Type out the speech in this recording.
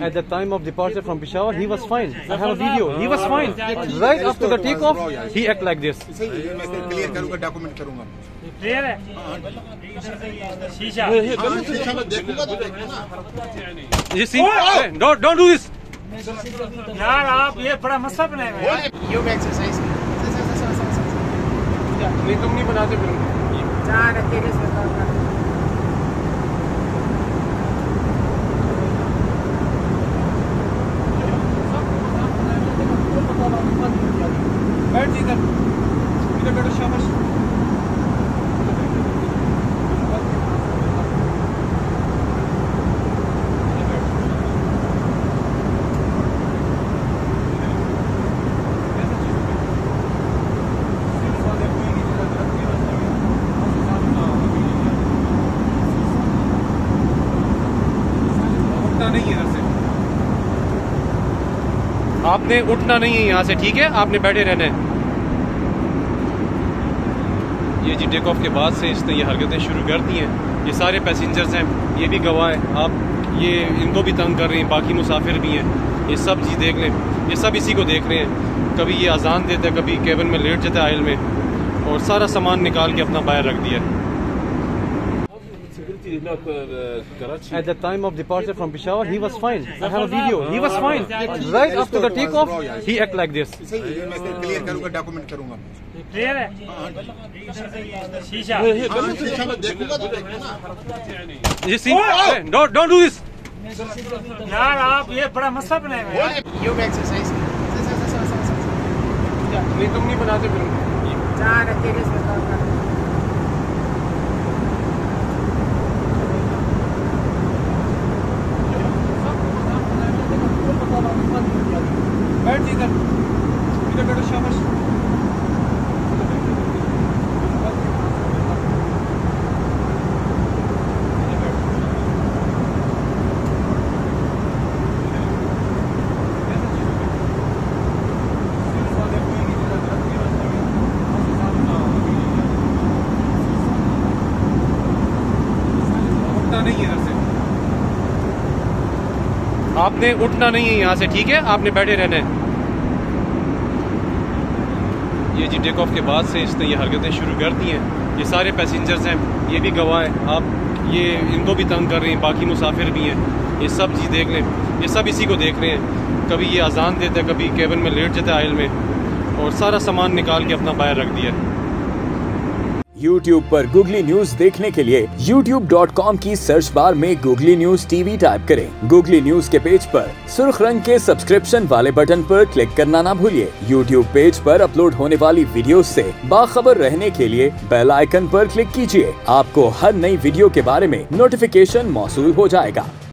At the time of departure from Peshawar, he was fine. I have a video. He was fine. Right after the takeoff, he acted like this. Clear करूंगा, document करूंगा। Clear है? शीशा। देखूंगा तो देखना। You see? Don't do this. यार आप ये बड़ा मसला बनाएगा। योग एक्सरसाइज। नहीं तुम नहीं बनाते फिर। बैठ इधर बैठो शाबाश। नहीं है इधर से, आपने उठना नहीं है यहाँ से, ठीक है? आपने बैठे रहना है। ये जी टेक ऑफ के बाद से इसने ये हरकतें शुरू कर दी हैं। ये सारे पैसेंजर्स हैं, ये भी गवाह हैं। आप ये इनको भी तंग कर रहे हैं, बाकी मुसाफिर भी हैं। ये सब चीज़ देख लें, ये सब इसी को देख रहे हैं। कभी ये अजान देता है, कभी केबिन में लेट जाता है आयल में, और सारा सामान निकाल के अपना बाहर रख दिया। At the time of departure from Peshawar, he was fine. I have a video. He was fine. Right after the takeoff, he acted like this. Clear करूंगा, डॉक्यूमेंट करूंगा। क्लियर है? शीशा। देखूंगा तो देखना। You see? Don't do this. यार आप ये बड़ा मसला बनाएगा। योग एक्सरसाइज। नहीं तुम नहीं बनाते फिर। बैठ इधर बैठो शाबाश। नहीं है इधर से, आपने उठना नहीं है यहाँ से, ठीक है? आपने बैठे रहना है। ये जी टेक ऑफ के बाद से इसने ये हरकतें शुरू कर दी हैं। ये सारे पैसेंजर्स हैं, ये भी गवाह हैं। आप ये इनको भी तंग कर रहे हैं, बाकी मुसाफिर भी हैं। ये सब चीज़ देख लें, ये सब इसी को देख रहे हैं। कभी ये अजान देता है, कभी केबिन में लेट जाता है आयल में, और सारा सामान निकाल के अपना बाहर रख दिया। YouTube पर गूगली न्यूज देखने के लिए youtube.com की सर्च बार में गूगली न्यूज टीवी टाइप करें। गूगली न्यूज के पेज पर सुर्ख रंग के सब्सक्रिप्शन वाले बटन पर क्लिक करना ना भूलिए। YouTube पेज पर अपलोड होने वाली वीडियोस से बाखबर रहने के लिए बेल आइकन पर क्लिक कीजिए। आपको हर नई वीडियो के बारे में नोटिफिकेशन मौसूल हो जाएगा।